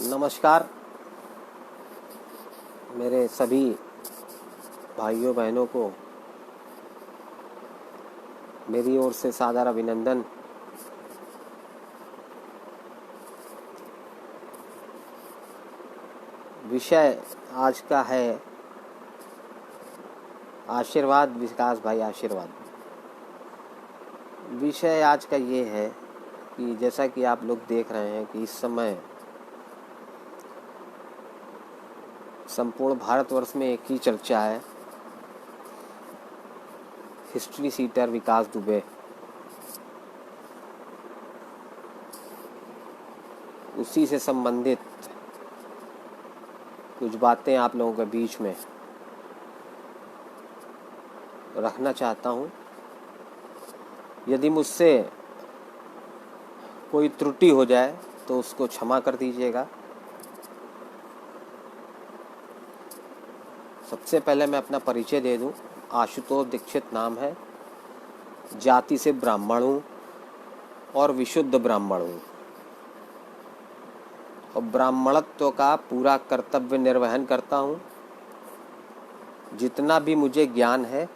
नमस्कार मेरे सभी भाइयों बहनों को मेरी ओर से सादर अभिनंदन। विषय आज का है आशीर्वाद। विकास भाई आशीर्वाद। विषय आज का ये है कि जैसा कि आप लोग देख रहे हैं कि इस समय संपूर्ण भारतवर्ष में एक ही चर्चा है, हिस्ट्री सीटर विकास दुबे। उसी से संबंधित कुछ बातें आप लोगों के बीच में रखना चाहता हूं। यदि मुझसे कोई त्रुटि हो जाए तो उसको क्षमा कर दीजिएगा। सबसे पहले मैं अपना परिचय दे दूं। आशुतोष दीक्षित नाम है, जाति से ब्राह्मण हूं और विशुद्ध ब्राह्मण हूं और ब्राह्मणत्व का पूरा कर्तव्य निर्वहन करता हूं। जितना भी मुझे ज्ञान है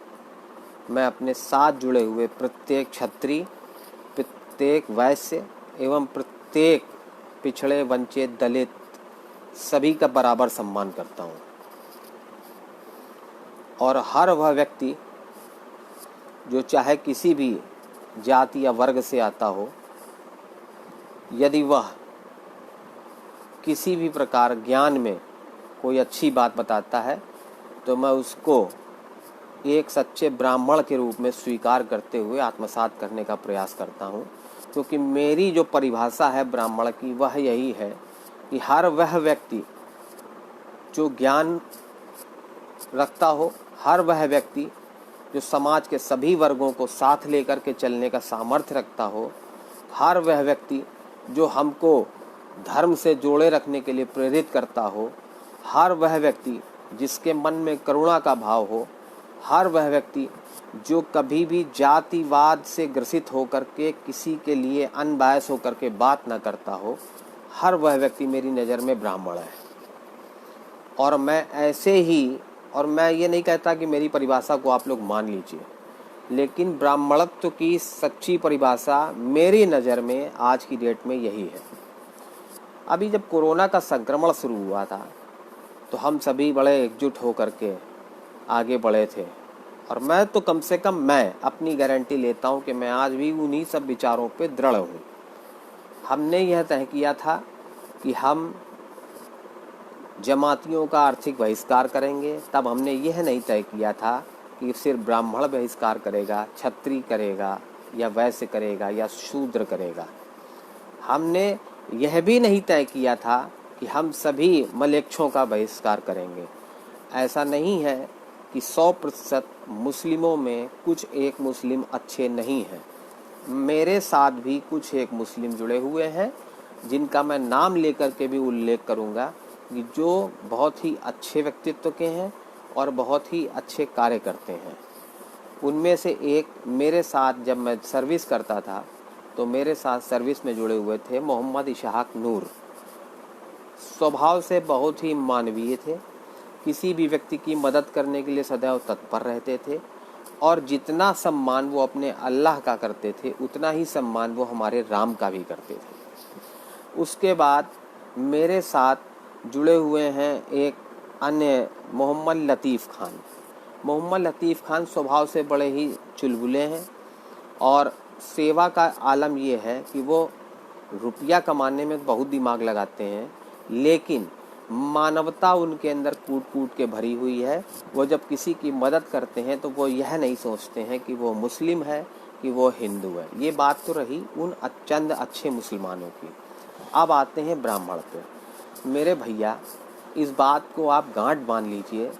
मैं अपने साथ जुड़े हुए प्रत्येक क्षत्रिय, प्रत्येक वैश्य एवं प्रत्येक पिछड़े वंचित दलित सभी का बराबर सम्मान करता हूं। और हर वह व्यक्ति जो चाहे किसी भी जाति या वर्ग से आता हो, यदि वह किसी भी प्रकार ज्ञान में कोई अच्छी बात बताता है तो मैं उसको एक सच्चे ब्राह्मण के रूप में स्वीकार करते हुए आत्मसात करने का प्रयास करता हूँ। क्योंकि मेरी जो परिभाषा है ब्राह्मण की वह यही है कि हर वह व्यक्ति जो ज्ञान रखता हो, हर वह व्यक्ति जो समाज के सभी वर्गों को साथ लेकर के चलने का सामर्थ्य रखता हो, हर वह व्यक्ति जो हमको धर्म से जोड़े रखने के लिए प्रेरित करता हो, हर वह व्यक्ति जिसके मन में करुणा का भाव हो, हर वह व्यक्ति जो कभी भी जातिवाद से ग्रसित होकर के किसी के लिए अनबायस होकर के बात न करता हो, हर वह व्यक्ति मेरी नज़र में ब्राह्मण है। और मैं ऐसे ही, और मैं ये नहीं कहता कि मेरी परिभाषा को आप लोग मान लीजिए, लेकिन ब्राह्मणत्व की सच्ची परिभाषा मेरी नज़र में आज की डेट में यही है। अभी जब कोरोना का संक्रमण शुरू हुआ था तो हम सभी बड़े एकजुट होकर के आगे बढ़े थे। और मैं तो कम से कम मैं अपनी गारंटी लेता हूँ कि मैं आज भी उन्हीं सब विचारों पे दृढ़ हूँ। हमने यह तय किया था कि हम जमातियों का आर्थिक बहिष्कार करेंगे। तब हमने यह नहीं तय किया था कि सिर्फ ब्राह्मण बहिष्कार करेगा, क्षत्रिय करेगा या वैश्य करेगा या शूद्र करेगा। हमने यह भी नहीं तय किया था कि हम सभी मलेच्छों का बहिष्कार करेंगे। ऐसा नहीं है कि 100% मुस्लिमों में कुछ एक मुस्लिम अच्छे नहीं हैं। मेरे साथ भी कुछ एक मुस्लिम जुड़े हुए हैं जिनका मैं नाम लेकर के भी उल्लेख करूंगा, कि जो बहुत ही अच्छे व्यक्तित्व के हैं और बहुत ही अच्छे कार्य करते हैं। उनमें से एक मेरे साथ जब मैं सर्विस करता था तो मेरे साथ सर्विस में जुड़े हुए थे मोहम्मद इशहाक नूर। स्वभाव से बहुत ही मानवीय थे, किसी भी व्यक्ति की मदद करने के लिए सदैव तत्पर रहते थे और जितना सम्मान वो अपने अल्लाह का करते थे उतना ही सम्मान वो हमारे राम का भी करते थे। उसके बाद मेरे साथ जुड़े हुए हैं एक अन्य मोहम्मद लतीफ़ खान। मोहम्मद लतीफ़ खान स्वभाव से बड़े ही चुलबुले हैं और सेवा का आलम ये है कि वो रुपया कमाने में बहुत दिमाग लगाते हैं, लेकिन मानवता उनके अंदर कूट कूट के भरी हुई है। वो जब किसी की मदद करते हैं तो वो यह नहीं सोचते हैं कि वो मुस्लिम है कि वो हिंदू है। ये बात तो रही उन चंद अच्छे मुसलमानों की। अब आते हैं ब्राह्मण पे। मेरे भैया, इस बात को आप गांठ बांध लीजिए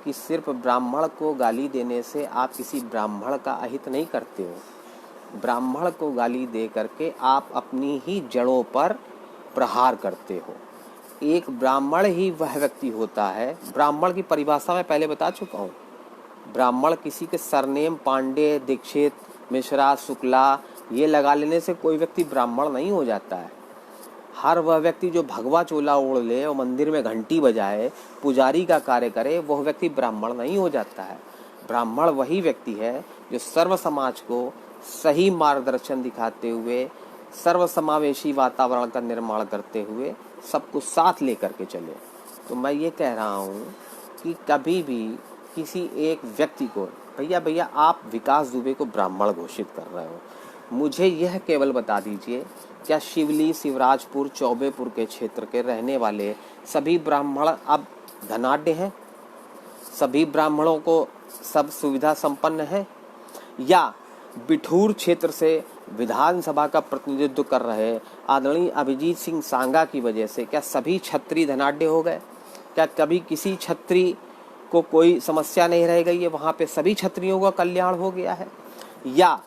कि सिर्फ ब्राह्मण को गाली देने से आप किसी ब्राह्मण का अहित नहीं करते हो। ब्राह्मण को गाली दे करके आप अपनी ही जड़ों पर प्रहार करते हो। एक ब्राह्मण ही वह व्यक्ति होता है, ब्राह्मण की परिभाषा मैं पहले बता चुका हूँ। ब्राह्मण किसी के सरनेम पांडे, दीक्षित, मिश्रा, शुक्ला ये लगा लेने से कोई व्यक्ति ब्राह्मण नहीं हो जाता है। हर वह व्यक्ति जो भगवा चोला ओढ़ ले और मंदिर में घंटी बजाए, पुजारी का कार्य करे, वह व्यक्ति ब्राह्मण नहीं हो जाता है। ब्राह्मण वही व्यक्ति है जो सर्व समाज को सही मार्गदर्शन दिखाते हुए, सर्व समावेशी वातावरण का निर्माण करते हुए सबको साथ लेकर के चले। तो मैं ये कह रहा हूँ कि कभी भी किसी एक व्यक्ति को, भैया आप विकास दुबे को ब्राह्मण घोषित कर रहे हो, मुझे यह केवल बता दीजिए, क्या शिवली, शिवराजपुर, चौबेपुर के क्षेत्र के रहने वाले सभी ब्राह्मण अब धनाढ्य हैं? सभी ब्राह्मणों को सब सुविधा संपन्न है? या बिठूर क्षेत्र से विधानसभा का प्रतिनिधित्व कर रहे आदरणीय अभिजीत सिंह सांगा की वजह से क्या सभी छत्री धनाढ्य हो गए? क्या कभी किसी छत्री को कोई समस्या नहीं रह गई है? वहाँ पे सभी छत्रियों का कल्याण हो गया है? या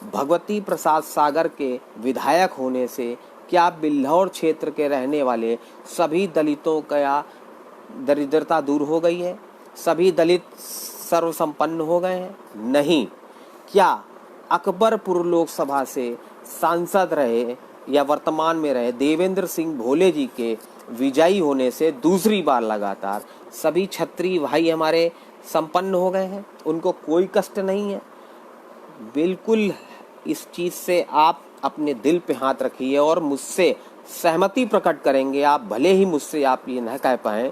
भगवती प्रसाद सागर के विधायक होने से क्या बिल्हौर क्षेत्र के रहने वाले सभी दलितों का दरिद्रता दूर हो गई है? सभी दलित सर्वसंपन्न हो गए हैं? नहीं। क्या अकबरपुर लोकसभा से सांसद रहे या वर्तमान में रहे देवेंद्र सिंह भोले जी के विजयी होने से दूसरी बार लगातार सभी छत्री भाई हमारे संपन्न हो गए हैं? उनको कोई कष्ट नहीं है? बिल्कुल इस चीज से आप अपने दिल पे हाथ रखिए और मुझसे सहमति प्रकट करेंगे आप, भले ही मुझसे आप ये न कह पाएं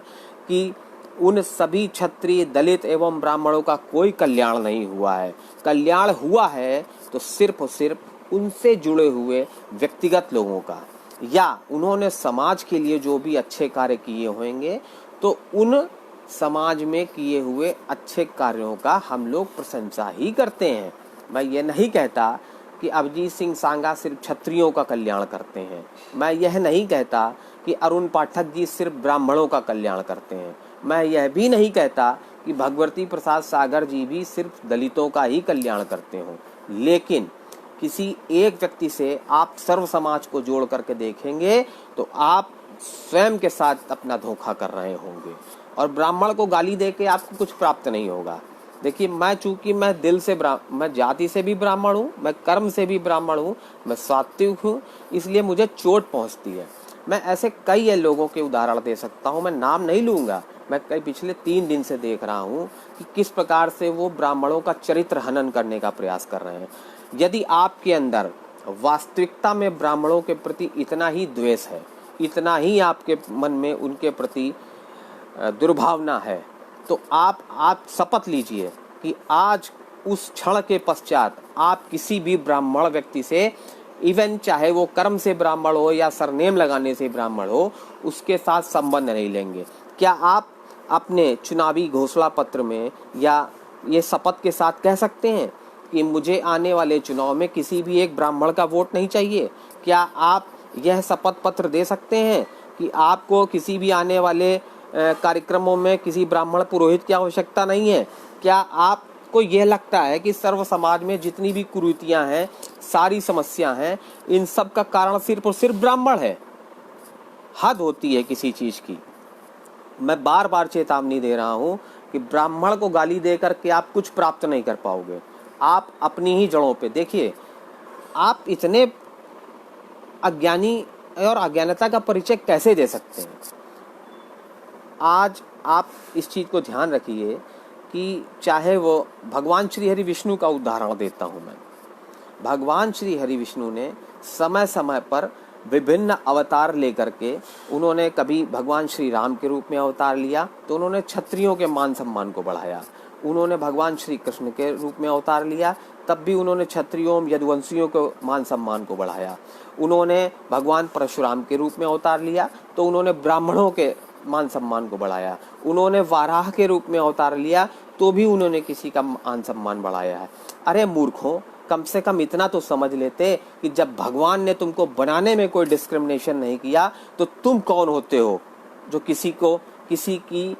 कि उन सभी क्षत्रिय, दलित एवं ब्राह्मणों का कोई कल्याण नहीं हुआ है। कल्याण हुआ है तो सिर्फ और सिर्फ उनसे जुड़े हुए व्यक्तिगत लोगों का, या उन्होंने समाज के लिए जो भी अच्छे कार्य किए होंगे तो उन समाज में किए हुए अच्छे कार्यों का हम लोग प्रशंसा ही करते हैं। मैं ये नहीं कहता कि अभिजीत सिंह सांगा सिर्फ क्षत्रियों का कल्याण करते हैं। मैं यह नहीं कहता कि अरुण पाठक जी सिर्फ ब्राह्मणों का कल्याण करते हैं। मैं यह भी नहीं कहता कि भगवती प्रसाद सागर जी भी सिर्फ दलितों का ही कल्याण करते हों। लेकिन किसी एक व्यक्ति से आप सर्व समाज को जोड़ करके देखेंगे तो आप स्वयं के साथ अपना धोखा कर रहे होंगे। और ब्राह्मण को गाली दे के आपको कुछ प्राप्त नहीं होगा। देखिए, चूंकि मैं दिल से मैं जाति से भी ब्राह्मण हूँ, मैं कर्म से भी ब्राह्मण हूँ, मैं सात्विक हूँ, इसलिए मुझे चोट पहुँचती है। मैं ऐसे कई लोगों के उदाहरण दे सकता हूँ, मैं नाम नहीं लूंगा। मैं कई पिछले 3 दिन से देख रहा हूँ कि किस प्रकार से वो ब्राह्मणों का चरित्र हनन करने का प्रयास कर रहे हैं। यदि आपके अंदर वास्तविकता में ब्राह्मणों के प्रति इतना ही द्वेष है, इतना ही आपके मन में उनके प्रति दुर्भावना है, तो आप शपथ लीजिए कि आज उस क्षण के पश्चात आप किसी भी ब्राह्मण व्यक्ति से, इवन चाहे वो कर्म से ब्राह्मण हो या सरनेम लगाने से ब्राह्मण हो, उसके साथ संबंध नहीं लेंगे। क्या आप अपने चुनावी घोषणा पत्र में या ये शपथ के साथ कह सकते हैं कि मुझे आने वाले चुनाव में किसी भी एक ब्राह्मण का वोट नहीं चाहिए? क्या आप यह शपथ पत्र दे सकते हैं कि आपको किसी भी आने वाले कार्यक्रमों में किसी ब्राह्मण पुरोहित की आवश्यकता नहीं है? क्या आपको यह लगता है कि सर्व समाज में जितनी भी कुरीतियां हैं, सारी समस्या हैं, इन सब का कारण सिर्फ और सिर्फ ब्राह्मण है? हद होती है किसी चीज की। मैं बार बार चेतावनी दे रहा हूं कि ब्राह्मण को गाली देकर के आप कुछ प्राप्त नहीं कर पाओगे। आप अपनी ही जड़ों पे देखिए, आप इतने अज्ञानी और अज्ञानता का परिचय कैसे दे सकते हैं? आज आप इस चीज को ध्यान रखिए कि चाहे वो भगवान श्री हरि विष्णु का उदाहरण देता हूं मैं। भगवान श्री हरि विष्णु ने समय समय पर विभिन्न अवतार लेकर के, उन्होंने कभी भगवान श्री राम के रूप में अवतार लिया तो उन्होंने क्षत्रियों के मान सम्मान को बढ़ाया। उन्होंने भगवान श्री कृष्ण के रूप में अवतार लिया, तब भी उन्होंने क्षत्रियों यदुवंशियों के मान सम्मान को बढ़ाया। उन्होंने भगवान परशुराम के रूप में अवतार लिया तो उन्होंने ब्राह्मणों के मान सम्मान को बढ़ाया। उन्होंने वाराह के रूप में अवतार लिया तो भी उन्होंने किसी का मान सम्मान बढ़ाया है। अरे मूर्खों, कम से कम इतना तो समझ लेते कि जब भगवान ने तुमको बनाने में कोई डिस्क्रिमिनेशन नहीं किया तो तुम कौन होते हो जो किसी की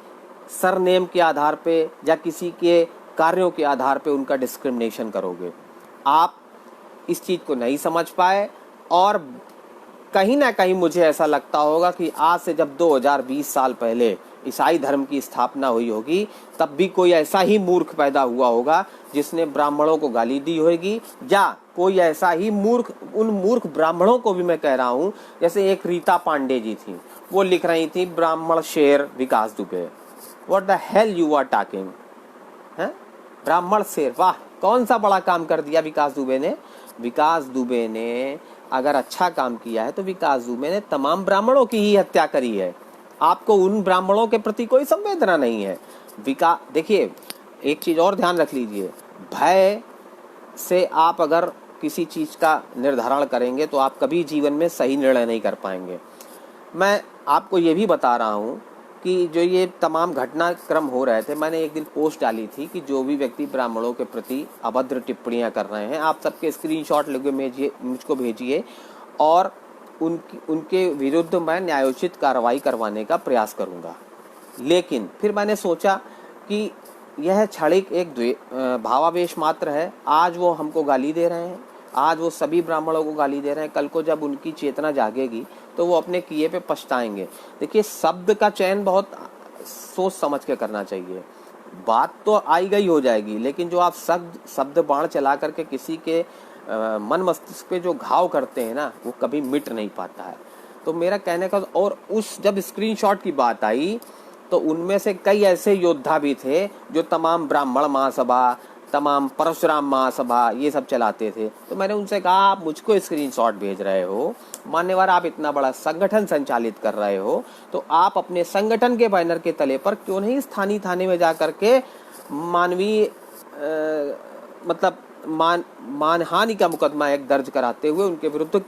सरनेम के आधार पे या किसी के कार्यों के आधार पे उनका डिस्क्रिमिनेशन करोगे? आप इस चीज को नहीं समझ पाए और कहीं ना कहीं मुझे ऐसा लगता होगा कि आज से जब 2020 साल पहले ईसाई धर्म की स्थापना हुई होगी, तब भी कोई ऐसा ही मूर्ख पैदा हुआ होगा जिसने ब्राह्मणों को गाली दी होगी, या कोई ऐसा ही मूर्ख, उन मूर्ख ब्राह्मणों को भी मैं कह रहा हूँ, जैसे एक रीता पांडे जी थी, वो लिख रही थी ब्राह्मण शेर Vikas Dubey. What the hell you are talking, हैं? ब्राह्मण शेर, वाह, कौन सा बड़ा काम कर दिया विकास दुबे ने। विकास दुबे ने अगर अच्छा काम किया है तो विकास दुबे ने तमाम ब्राह्मणों की ही हत्या करी है। आपको उन ब्राह्मणों के प्रति कोई संवेदना नहीं है। देखिए, एक चीज और ध्यान रख लीजिए, भय से आप अगर किसी चीज का निर्धारण करेंगे तो आप कभी जीवन में सही निर्णय नहीं कर पाएंगे। मैं आपको ये भी बता रहा हूँ कि जो ये तमाम घटनाक्रम हो रहे थे, मैंने एक दिन पोस्ट डाली थी कि जो भी व्यक्ति ब्राह्मणों के प्रति अभद्र टिप्पणियां कर रहे हैं, आप सबके स्क्रीनशॉट लेके मुझको भेजिए और उनके विरुद्ध मैं न्यायोचित कार्रवाई करवाने का प्रयास करूंगा। लेकिन फिर मैंने सोचा कि यह क्षणिक एक भावावेश मात्र है। आज वो हमको गाली दे रहे हैं, आज वो सभी ब्राह्मणों को गाली दे रहे हैं, कल को जब उनकी चेतना जागेगी तो वो अपने किए पे पछताएंगे। देखिए, शब्द का चयन बहुत सोच समझ के करना चाहिए। बात तो आई गई हो जाएगी, लेकिन जो आप शब्द बाण चला करके किसी के मन मस्तिष्क पे जो घाव करते हैं ना, वो कभी मिट नहीं पाता है। तो मेरा कहने का, और उस जब स्क्रीनशॉट की बात आई तो उनमें से कई ऐसे योद्धा भी थे जो तमाम ब्राह्मण महासभा, तमाम परशुराम महासभा ये सब चलाते थे। तो मैंने उनसे कहा, आप मुझको स्क्रीनशॉट भेज रहे हो, मान्यवर आप इतना बड़ा संगठन संचालित कर रहे हो, तो आप अपने संगठन के बैनर के तले पर क्यों नहीं स्थानीय थाने में जा करके मानवीय मतलब मानहानि का मुकदमा एक दर्ज कराते हुए उनके विरुद्ध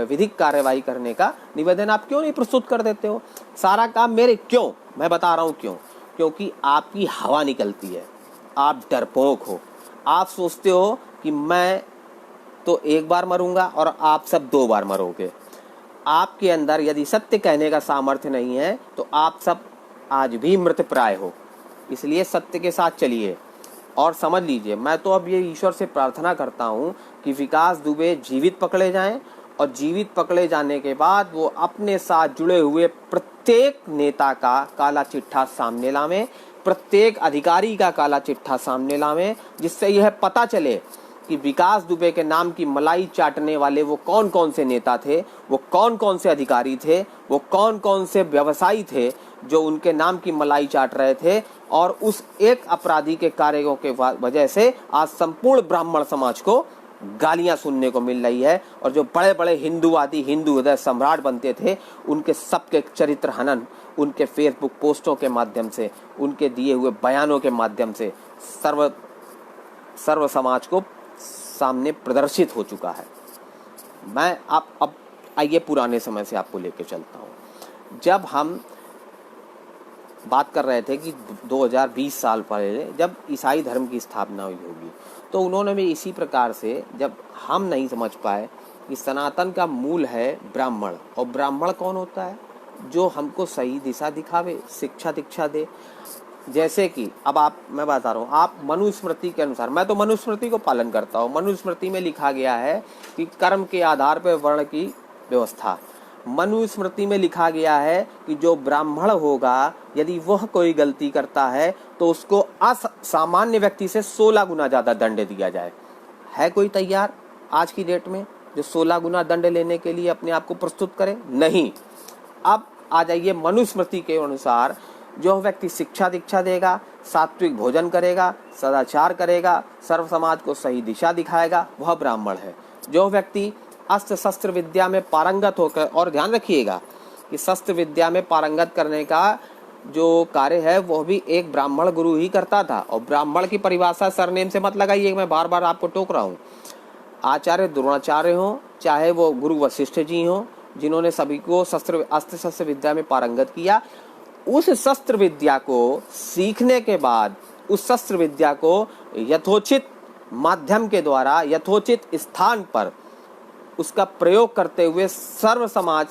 विधिक कार्रवाई करने का निवेदन आप क्यों नहीं प्रस्तुत कर देते हो। सारा काम मेरे, क्यों, मैं बता रहा हूँ क्यों, क्योंकि आपकी हवा निकलती है, आप डरपोक हो। आप सोचते हो कि मैं तो एक बार मरूंगा और आप सब 2 बार मरोगे। आपके अंदर यदि सत्य कहने का सामर्थ्य नहीं है तो आप सब आज भी मृतप्राय हो। इसलिए सत्य के साथ चलिए और समझ लीजिए, मैं तो अब ये ईश्वर से प्रार्थना करता हूँ कि विकास दुबे जीवित पकड़े जाएं और जीवित पकड़े जाने के बाद वो अपने साथ जुड़े हुए प्रत्येक नेता का काला चिट्ठा सामने लावें, प्रत्येक अधिकारी का काला चिट्ठा सामने लावें, जिससे यह पता चले कि विकास दुबे के नाम की मलाई चाटने वाले वो कौन कौन से नेता थे, वो कौन कौन से अधिकारी थे, वो कौन कौन से व्यवसायी थे जो उनके नाम की मलाई चाट रहे थे। और उस एक अपराधी के कार्यों के वजह से आज संपूर्ण ब्राह्मण समाज को गालियां सुनने को मिल रही है। और जो बड़े बड़े हिंदूवादी, हिंदू हृदय सम्राट बनते थे, उनके सबके चरित्र हनन उनके फेसबुक पोस्टों के माध्यम से, उनके दिए हुए बयानों के माध्यम से सर्व समाज को सामने प्रदर्शित हो चुका है। मैं अब आइए पुराने समय से आपको लेके चलता हूँ। जब हम बात कर रहे थे कि 2020 साल पहले जब ईसाई धर्म की स्थापना हुई होगी, तो उन्होंने भी इसी प्रकार से, जब हम नहीं समझ पाए कि सनातन का मूल है ब्राह्मण, और ब्राह्मण कौन होता है, जो हमको सही दिशा दिखावे, शिक्षा दीक्षा दे। जैसे कि अब मैं बता रहा हूँ, आप मनुस्मृति के अनुसार, मैं तो मनुस्मृति को पालन करता हूँ। मनुस्मृति में लिखा गया है कि कर्म के आधार पर वर्ण की व्यवस्था। मनुस्मृति में लिखा गया है कि जो ब्राह्मण होगा, यदि वह कोई गलती करता है तो उसको असामान्य व्यक्ति से 16 गुना ज्यादा दंड दिया जाए। है कोई तैयार आज की डेट में जो 16 गुना दंड लेने के लिए अपने आप को प्रस्तुत करे? नहीं। अब आ जाइए, मनुस्मृति के अनुसार जो व्यक्ति शिक्षा दीक्षा देगा, सात्विक भोजन करेगा, सदाचार करेगा, सर्व समाज को सही दिशा दिखाएगा, वह ब्राह्मण है। जो व्यक्ति अस्त्र शस्त्र विद्या में पारंगत होकर, और ध्यान रखिएगा कि शस्त्र विद्या में पारंगत करने का जो कार्य है वह भी एक ब्राह्मण गुरु ही करता था। और ब्राह्मण की परिभाषा सरनेम से मत लगाइए, मैं बार बार आपको टोक रहा हूँ। आचार्य द्रोणाचार्य हो, चाहे वो गुरु वशिष्ठ जी हो, जिन्होंने सभी को अस्त्र शस्त्र विद्या में पारंगत किया, उस शस्त्र विद्या को सीखने के बाद उस शस्त्र विद्या को यथोचित माध्यम के द्वारा, यथोचित स्थान पर उसका प्रयोग करते हुए सर्व समाज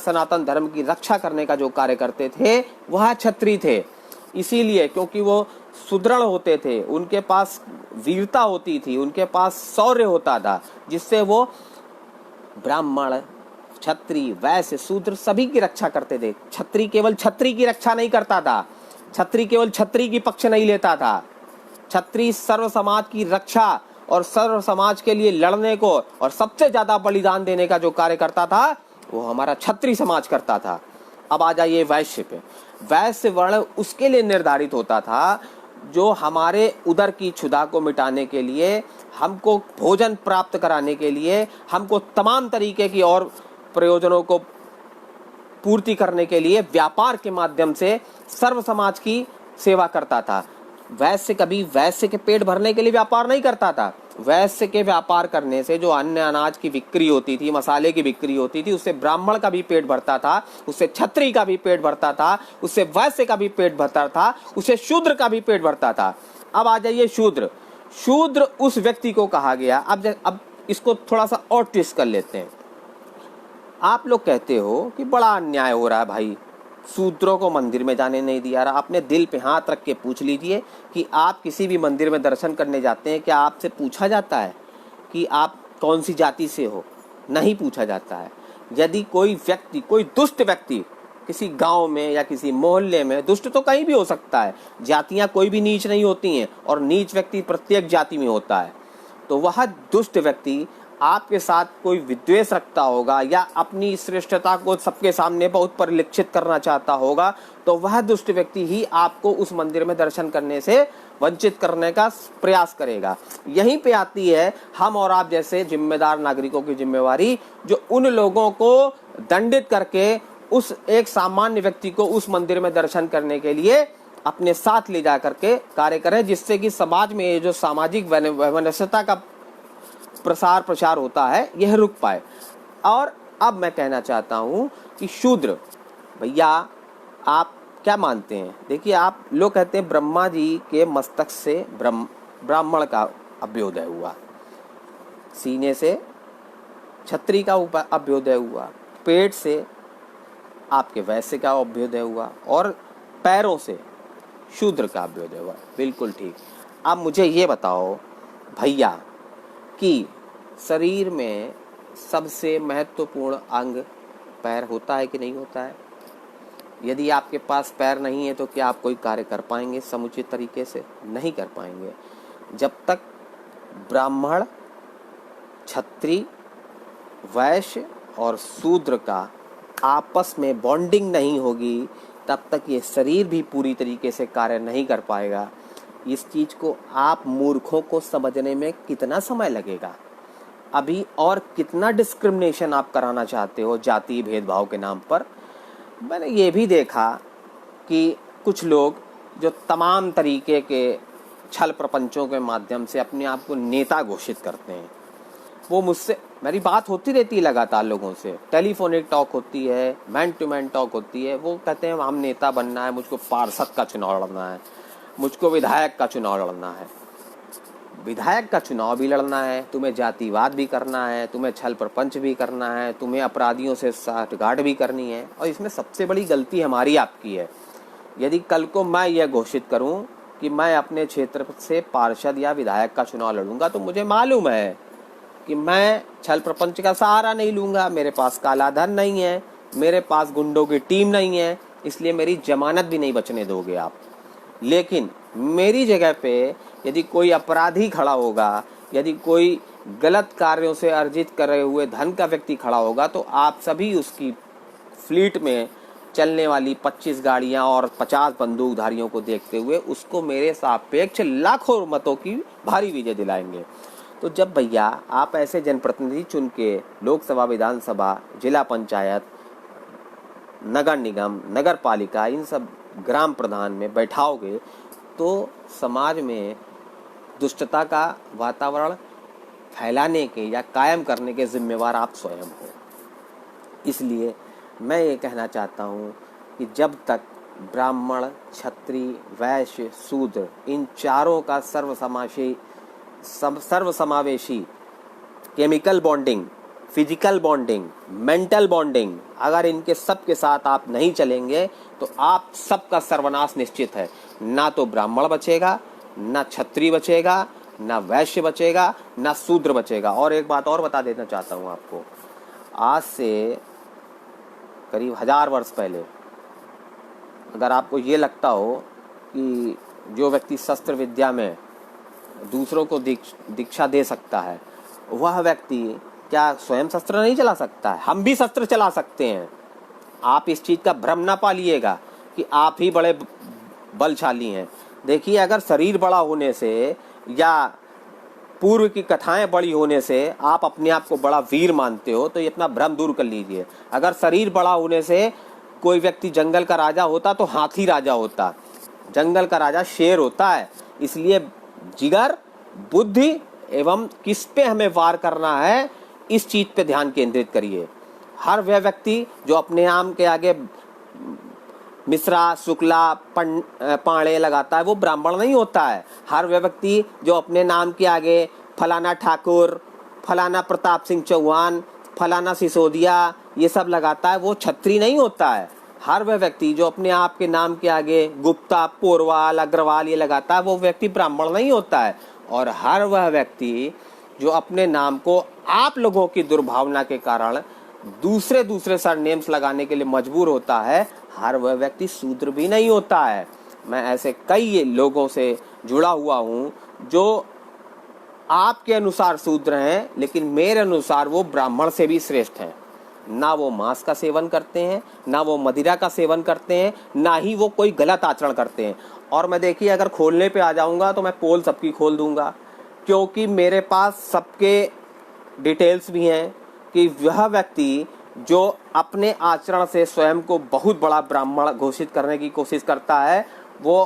सनातन धर्म की रक्षा करने का जो कार्य करते थे, वह क्षत्रिय थे। इसीलिए क्योंकि वो सुदृढ़ होते थे, उनके पास वीरता होती थी, उनके पास शौर्य होता था, जिससे वो ब्राह्मण, क्षत्रिय, वैश्य, शूद्र सभी की रक्षा करते थे। क्षत्रिय केवल क्षत्रिय की रक्षा नहीं करता था, क्षत्रिय केवल क्षत्रिय की पक्ष नहीं लेता था, क्षत्रिय सर्व समाज की रक्षा और सर्व समाज के लिए लड़ने को और सबसे ज्यादा बलिदान देने का जो कार्य करता था वो हमारा क्षत्रिय समाज करता था। अब आ जाइए वैश्य पे। वैश्य वर्ण उसके लिए निर्धारित होता था जो हमारे उदर की क्षुधा को मिटाने के लिए, हमको भोजन प्राप्त कराने के लिए, हमको तमाम तरीके की और प्रयोजनों को पूर्ति करने के लिए व्यापार के माध्यम से सर्व समाज की सेवा करता था। वैश्य कभी वैश्य के पेट भरने के लिए व्यापार नहीं करता था। वैश्य के व्यापार करने से जो अन्य अनाज की बिक्री होती थी, मसाले की बिक्री होती थी, उससे ब्राह्मण का भी पेट भरता था, उससे क्षत्रिय का भी पेट भरता था, उससे वैश्य का भी पेट भरता था, उससे शूद्र का भी पेट भरता था। अब आ जाइए शूद्र। शूद्र उस व्यक्ति को कहा गया। अब इसको थोड़ा सा और ट्विस्ट कर लेते हैं। आप लोग कहते हो कि बड़ा अन्याय हो रहा है भाई, शूद्रों को मंदिर में जाने नहीं दिया रहा। अपने दिल पे हाथ रख के पूछ लीजिए कि आप किसी भी मंदिर में दर्शन करने जाते हैं, क्या आपसे पूछा जाता है कि आप कौन सी जाति से हो? नहीं पूछा जाता है। यदि कोई व्यक्ति, कोई दुष्ट व्यक्ति किसी गांव में या किसी मोहल्ले में, दुष्ट तो कहीं भी हो सकता है, जातियां कोई भी नीच नहीं होती हैं और नीच व्यक्ति प्रत्येक जाति में होता है, तो वह दुष्ट व्यक्ति आपके साथ कोई विद्वेष रखता होगा या अपनी श्रेष्ठता को सबके सामने बहुत परिलक्षित करना चाहता होगा, तो वह दुष्ट व्यक्ति ही आपको उस मंदिर में दर्शन करने से वंचित करने का प्रयास करेगा। यहीं पे आती है हम और आप जैसे जिम्मेदार नागरिकों की जिम्मेवारी, जो उन लोगों को दंडित करके उस एक सामान्य व्यक्ति को उस मंदिर में दर्शन करने के लिए अपने साथ ले जा करके कार्य करें, जिससे कि समाज में जो सामाजिक वैमनस्यता का प्रसार प्रचार होता है यह रुक पाए। और अब मैं कहना चाहता हूँ कि शूद्र, भैया आप क्या मानते हैं? देखिए, आप लोग कहते हैं ब्रह्मा जी के मस्तक से ब्राह्मण का अभ्युदय हुआ, सीने से क्षत्रिय का अभ्युदय हुआ, पेट से आपके वैश्य का अभ्युदय हुआ और पैरों से शूद्र का अभ्युदय हुआ। बिल्कुल ठीक। अब मुझे ये बताओ भैया कि शरीर में सबसे महत्वपूर्ण अंग पैर होता है कि नहीं होता है? यदि आपके पास पैर नहीं है तो क्या आप कोई कार्य कर पाएंगे समुचित तरीके से? नहीं कर पाएंगे। जब तक ब्राह्मण, क्षत्रिय, वैश्य और शूद्र का आपस में बॉन्डिंग नहीं होगी, तब तक ये शरीर भी पूरी तरीके से कार्य नहीं कर पाएगा। इस चीज को आप मूर्खों को समझने में कितना समय लगेगा? अभी और कितना डिस्क्रिमिनेशन आप कराना चाहते हो जाति भेदभाव के नाम पर? मैंने ये भी देखा कि कुछ लोग जो तमाम तरीके के छल प्रपंचों के माध्यम से अपने आप को नेता घोषित करते हैं, वो मुझसे, मेरी बात होती रहती है लगातार लोगों से, टेलीफोनिक टॉक होती है, मैन टू मैन टॉक होती है। वो कहते हैं हम नेता बनना है, मुझको पार्षद का चुनाव लड़ना है, मुझको विधायक का चुनाव लड़ना है। विधायक का चुनाव भी लड़ना है, तुम्हें जातिवाद भी करना है, तुम्हें छल प्रपंच भी करना है, तुम्हें अपराधियों से साठगांठ भी करनी है। और इसमें सबसे बड़ी गलती हमारी आपकी है। यदि कल को मैं यह घोषित करूं कि मैं अपने क्षेत्र से पार्षद या विधायक का चुनाव लड़ूंगा, तो मुझे मालूम है कि मैं छल प्रपंच का सहारा नहीं लूंगा, मेरे पास काला धन नहीं है, मेरे पास गुंडों की टीम नहीं है, इसलिए मेरी जमानत भी नहीं बचने दोगे आप। लेकिन मेरी जगह पे यदि कोई अपराधी खड़ा होगा, यदि कोई गलत कार्यों से अर्जित करे हुए धन का व्यक्ति खड़ा होगा, तो आप सभी उसकी फ्लीट में चलने वाली 25 गाड़ियां और 50 बंदूकधारियों को देखते हुए उसको मेरे सापेक्ष लाखों मतों की भारी विजय दिलाएंगे। तो जब भैया आप ऐसे जनप्रतिनिधि चुन के लोकसभा, विधानसभा, जिला पंचायत, नगर निगम, नगर पालिका, इन सब ग्राम प्रधान में बैठाओगे, तो समाज में दुष्टता का वातावरण फैलाने के या कायम करने के जिम्मेवार आप स्वयं हो। इसलिए मैं ये कहना चाहता हूँ कि जब तक ब्राह्मण, क्षत्रिय, वैश्य, शूद्र, इन चारों का सर्वसमावेशी chemical bonding, physical bonding, mental bonding, अगर इनके सब के साथ आप नहीं चलेंगे तो आप सबका सर्वनाश निश्चित है। ना तो ब्राह्मण बचेगा, ना क्षत्रिय बचेगा, ना वैश्य बचेगा, ना शूद्र बचेगा। और एक बात और बता देना चाहता हूँ आपको, आज से करीब 1000 वर्ष पहले अगर आपको ये लगता हो कि जो व्यक्ति शस्त्र विद्या में दूसरों को दीक्षा दे सकता है, वह व्यक्ति क्या स्वयं शस्त्र नहीं चला सकता है? हम भी शस्त्र चला सकते हैं। आप इस चीज का भ्रम ना पालिएगा कि आप ही बड़े बलशाली हैं। देखिए, अगर शरीर बड़ा होने से या पूर्व की कथाएं बड़ी होने से आप अपने आप को बड़ा वीर मानते हो तो ये अपना भ्रम दूर कर लीजिए। अगर शरीर बड़ा होने से कोई व्यक्ति जंगल का राजा होता तो हाथी राजा होता, जंगल का राजा शेर होता है। इसलिए जिगर, बुद्धि एवं किस पे हमें वार करना है, इस चीज पे ध्यान केंद्रित करिए। हर वह व्यक्ति जो अपने नाम के आगे मिश्रा, शुक्ला, पाणे लगाता है वो ब्राह्मण नहीं होता है। हर वह व्यक्ति जो अपने नाम के आगे फलाना ठाकुर, फलाना प्रताप सिंह चौहान, फलाना सिसोदिया ये सब लगाता है वो क्षत्रिय नहीं होता है। हर वह व्यक्ति जो अपने आप के नाम के आगे गुप्ता, पोरवाल, अग्रवाल ये लगाता है वो व्यक्ति ब्राह्मण नहीं होता है। और हर वह व्यक्ति जो अपने नाम को आप लोगों की दुर्भावना के कारण दूसरे सरनेम्स लगाने के लिए मजबूर होता है, हर वह व्यक्ति शूद्र भी नहीं होता है। मैं ऐसे कई लोगों से जुड़ा हुआ हूँ जो आपके अनुसार शूद्र हैं, लेकिन मेरे अनुसार वो ब्राह्मण से भी श्रेष्ठ हैं। ना वो मांस का सेवन करते हैं, ना वो मदिरा का सेवन करते हैं, ना ही वो कोई गलत आचरण करते हैं। और मैं देखिए, अगर खोलने पे आ जाऊंगा तो मैं पोल सबकी खोल दूंगा, क्योंकि मेरे पास सबके डिटेल्स भी हैं कि वह व्यक्ति जो अपने आचरण से स्वयं को बहुत बड़ा ब्राह्मण घोषित करने की कोशिश करता है, वो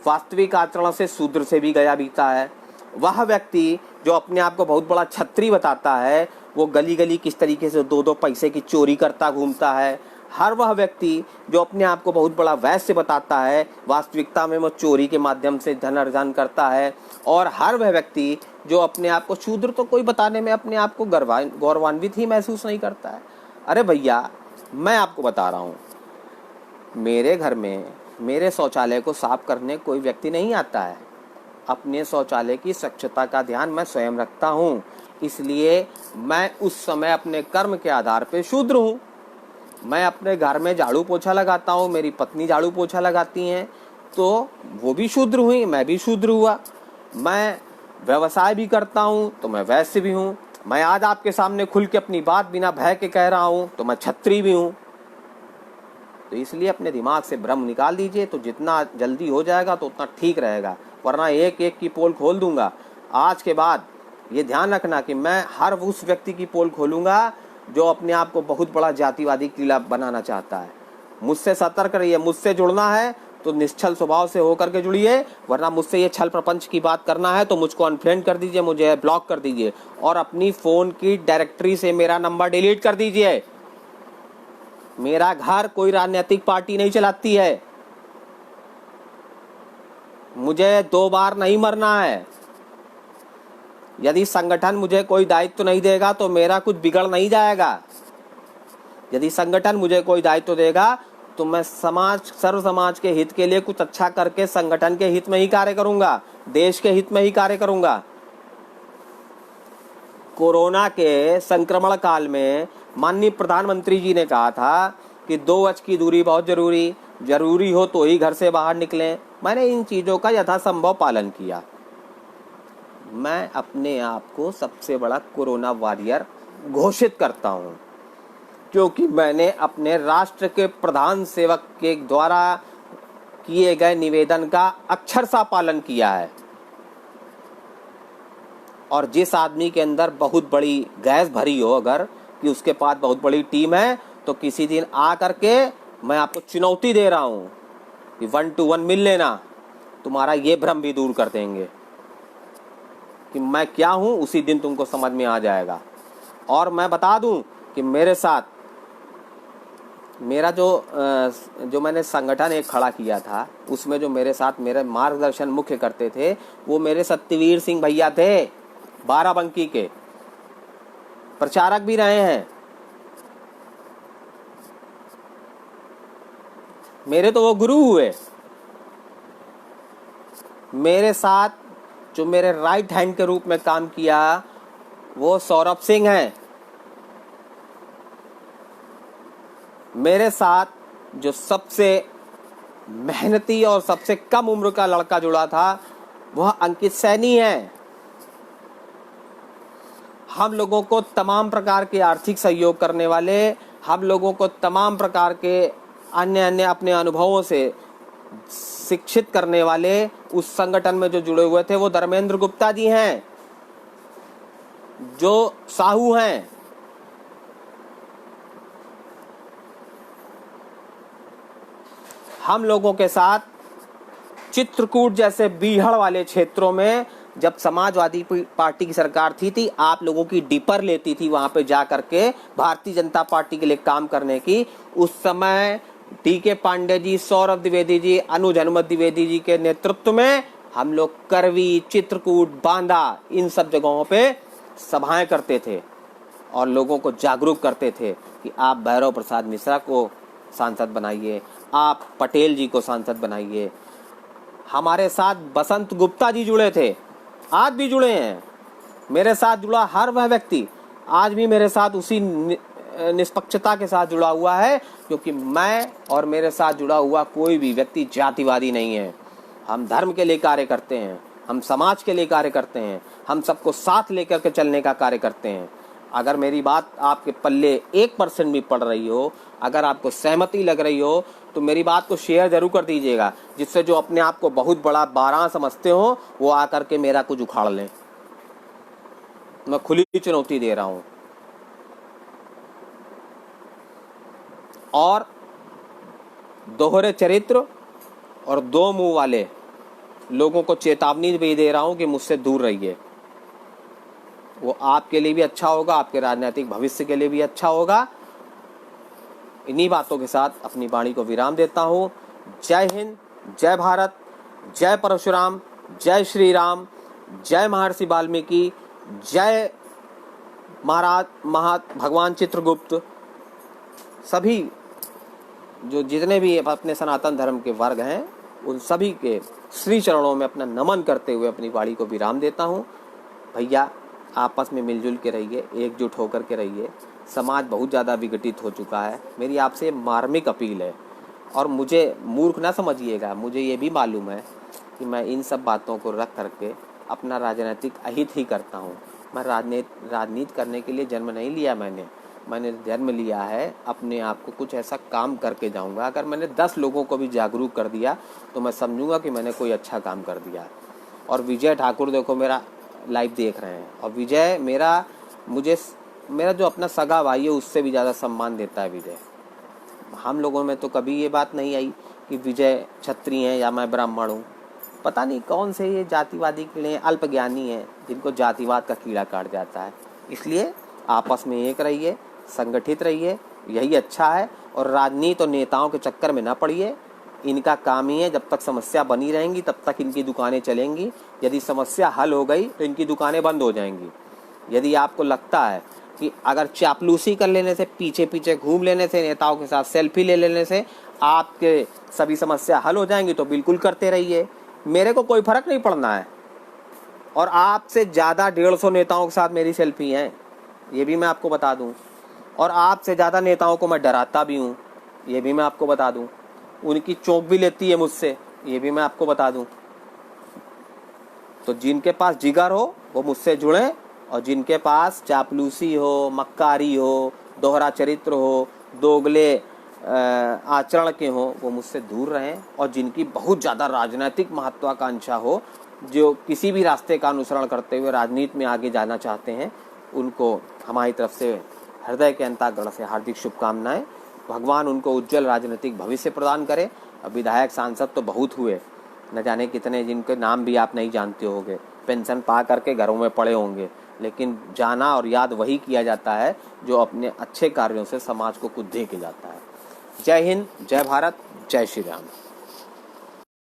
वास्तविक आचरण से शूद्र से भी गया बीता है। वह व्यक्ति जो अपने आप को बहुत बड़ा क्षत्रिय बताता है, वो गली गली किस तरीके से 2-2 पैसे की चोरी करता घूमता है। हर वह व्यक्ति जो अपने आप को बहुत बड़ा वैश्य बताता है, वास्तविकता में वो चोरी के माध्यम से धन अर्जन करता है। और हर वह व्यक्ति जो अपने आप को शूद्र तो कोई बताने में अपने आप को गौरवान्वित ही महसूस नहीं करता है। अरे भैया, मैं आपको बता रहा हूँ, मेरे घर में मेरे शौचालय को साफ करने कोई व्यक्ति नहीं आता है। अपने शौचालय की स्वच्छता का ध्यान मैं स्वयं रखता हूँ, इसलिए मैं उस समय अपने कर्म के आधार पे शूद्र हूँ। मैं अपने घर में झाड़ू पोछा लगाता हूँ, मेरी पत्नी झाड़ू पोछा लगाती हैं, तो वो भी शूद्र हुई, मैं भी शूद्र हुआ। मैं व्यवसाय भी करता हूँ तो मैं वैश्य भी हूँ। मैं आज आपके सामने खुल के अपनी बात बिना भय के कह रहा हूँ तो मैं क्षत्रिय भी हूँ। तो इसलिए अपने दिमाग से भ्रम निकाल दीजिए, तो जितना जल्दी हो जाएगा तो उतना ठीक रहेगा, वरना एक एक की पोल खोल दूंगा। आज के बाद ये ध्यान रखना कि मैं हर उस व्यक्ति की पोल खोलूंगा जो अपने आप को बहुत बड़ा जातिवादी किला बनाना चाहता है। मुझसे सतर्क रहिए। मुझसे जुड़ना है तो निश्चल स्वभाव से होकर के जुड़िए, वरना मुझसे ये छल प्रपंच की बात करना है तो मुझको अनफ्रेंड कर दीजिए, मुझे ब्लॉक कर दीजिए और अपनी फोन की डायरेक्टरी से मेरा नंबर डिलीट कर दीजिए। मेरा घर कोई राजनीतिक पार्टी नहीं चलाती है। मुझे 2 बार नहीं मरना है। यदि संगठन मुझे कोई दायित्व नहीं देगा तो मेरा कुछ बिगड़ नहीं जाएगा। यदि संगठन मुझे कोई दायित्व देगा तो मैं सर्व समाज के हित के लिए कुछ अच्छा करके संगठन के हित में ही कार्य करूंगा, देश के हित में ही कार्य करूंगा। कोरोना के संक्रमण काल में माननीय प्रधानमंत्री जी ने कहा था कि 2 गज की दूरी बहुत जरूरी हो तो ही घर से बाहर निकलें। मैंने इन चीजों का यथासंभव पालन किया। मैं अपने आप को सबसे बड़ा कोरोना वॉरियर घोषित करता हूं, क्योंकि मैंने अपने राष्ट्र के प्रधान सेवक के द्वारा किए गए निवेदन का अक्षरशः पालन किया है। और जिस आदमी के अंदर बहुत बड़ी गैस भरी हो, अगर कि उसके पास बहुत बड़ी टीम है, तो किसी दिन आ करके मैं आपको चुनौती दे रहा हूं कि 1 to 1 मिल लेना, तुम्हारा ये भ्रम भी दूर कर देंगे कि मैं क्या हूं। उसी दिन तुमको समझ में आ जाएगा। और मैं बता दूं कि मेरे साथ मेरा जो मैंने संगठन एक खड़ा किया था, उसमें जो मेरे साथ मेरे मार्गदर्शन मुख्य करते थे वो मेरे सत्यवीर सिंह भैया थे, बाराबंकी के प्रचारक भी रहे हैं। मेरे तो वो गुरु हुए। मेरे साथ जो मेरे राइट हैंड के रूप में काम किया वो सौरभ सिंह हैं। मेरे साथ जो सबसे मेहनती और सबसे कम उम्र का लड़का जुड़ा था वह अंकित सैनी है। हम लोगों को तमाम प्रकार के आर्थिक सहयोग करने वाले, हम लोगों को तमाम प्रकार के अन्य अन्य अपने अनुभवों से शिक्षित करने वाले उस संगठन में जो जुड़े हुए थे वो धर्मेंद्र गुप्ता जी हैं, जो साहू हैं। हम लोगों के साथ चित्रकूट जैसे बीहड़ वाले क्षेत्रों में जब समाजवादी पार्टी की सरकार थी आप लोगों की डिपर लेती थी वहां पे जा करके भारतीय जनता पार्टी के लिए काम करने की। उस समय टी.के. पांडे जी, सौरभ द्विवेदी जी, अनुज हनुमत द्विवेदी जी के नेतृत्व में हम लोग करवी, चित्रकूट, बांदा इन सब जगहों पे सभाएं करते थे और लोगों को जागरूक करते थे कि आप भैरव प्रसाद मिश्रा को सांसद बनाइए, आप पटेल जी को सांसद बनाइए। हमारे साथ बसंत गुप्ता जी जुड़े थे, आज भी जुड़े हैं। मेरे साथ जुड़ा हर वह व्यक्ति आज भी मेरे साथ उसी निष्पक्षता के साथ जुड़ा हुआ है, क्योंकि मैं और मेरे साथ जुड़ा हुआ कोई भी व्यक्ति जातिवादी नहीं है। हम धर्म के लिए कार्य करते हैं, हम समाज के लिए कार्य करते हैं, हम सबको साथ लेकर के चलने का कार्य करते हैं। अगर मेरी बात आपके पल्ले 1% भी पड़ रही हो, अगर आपको सहमति लग रही हो, तो मेरी बात को शेयर जरूर कर दीजिएगा, जिससे जो अपने आप को बहुत बड़ा बारह समझते हो वो आकर के मेरा कुछ उखाड़ लें। मैं खुली चुनौती दे रहा हूं। और दोहरे चरित्र और दो मुंह वाले लोगों को चेतावनी भी दे रहा हूं कि मुझसे दूर रहिए। वो आपके लिए भी अच्छा होगा, आपके राजनीतिक भविष्य के लिए भी अच्छा होगा। इन्हीं बातों के साथ अपनी वाणी को विराम देता हूं। जय हिंद, जय भारत, जय परशुराम, जय श्री राम, जय महर्षि वाल्मीकि, जय महाराज भगवान चित्रगुप्त। सभी जो जितने भी अपने सनातन धर्म के वर्ग हैं उन सभी के श्री चरणों में अपना नमन करते हुए अपनी वाणी को विराम देता हूं। भैया आपस में मिलजुल के रहिए, एकजुट होकर के रहिए। समाज बहुत ज़्यादा विघटित हो चुका है। मेरी आपसे मार्मिक अपील है, और मुझे मूर्ख ना समझिएगा, मुझे ये भी मालूम है कि मैं इन सब बातों को रख करके अपना राजनीतिक अहित ही करता हूँ। मैं राजनीति करने के लिए जन्म नहीं लिया, मैंने जन्म लिया है अपने आप को कुछ ऐसा काम करके जाऊंगा। अगर मैंने 10 लोगों को भी जागरूक कर दिया तो मैं समझूंगा कि मैंने कोई अच्छा काम कर दिया। और विजय ठाकुर देखो मेरा लाइव देख रहे हैं, और विजय मेरा जो अपना सगा भाई है उससे भी ज़्यादा सम्मान देता है विजय। हम लोगों में तो कभी ये बात नहीं आई कि विजय क्षत्रिय हैं या मैं ब्राह्मण हूँ। पता नहीं कौन से ये जातिवादी कीड़े अल्पज्ञानी हैं जिनको जातिवाद का कीड़ा काट जाता है। इसलिए आपस में एक रहिए, संगठित रहिए, यही अच्छा है। और राजनीति और नेताओं के चक्कर में ना पड़िए। इनका काम ही है, जब तक समस्या बनी रहेंगी तब तक इनकी दुकानें चलेंगी। यदि समस्या हल हो गई तो इनकी दुकानें बंद हो जाएंगी। यदि आपको लगता है कि अगर चापलूसी कर लेने से, पीछे पीछे घूम लेने से, नेताओं के साथ सेल्फी ले लेने से आपके सभी समस्या हल हो जाएंगी तो बिल्कुल करते रहिए। मेरे को कोई फर्क नहीं पड़ना है। और आपसे ज़्यादा 150 नेताओं के साथ मेरी सेल्फी है, ये भी मैं आपको बता दूं। और आपसे ज़्यादा नेताओं को मैं डराता भी हूँ, ये भी मैं आपको बता दूं। उनकी चौंक भी लेती है मुझसे, ये भी मैं आपको बता दूं। तो जिनके पास जिगर हो वो मुझसे जुड़े, और जिनके पास चापलूसी हो, मक्कारी हो, दोहरा चरित्र हो, दोगले आचरण के हो, वो मुझसे दूर रहें। और जिनकी बहुत ज़्यादा राजनीतिक महत्वाकांक्षा हो, जो किसी भी रास्ते का अनुसरण करते हुए राजनीति में आगे जाना चाहते हैं, उनको हमारी तरफ से हृदय के अंतःकरण से हार्दिक शुभकामनाएं। भगवान उनको उज्जवल राजनीतिक भविष्य प्रदान करे। विधायक सांसद तो बहुत हुए, न जाने कितने, जिनके नाम भी आप नहीं जानते होंगे, पेंशन पा करके घरों में पड़े होंगे, लेकिन जाना और याद वही किया जाता है जो अपने अच्छे कार्यों से समाज को कुछ दे के जाता है। जय हिंद, जय भारत, जय श्री राम।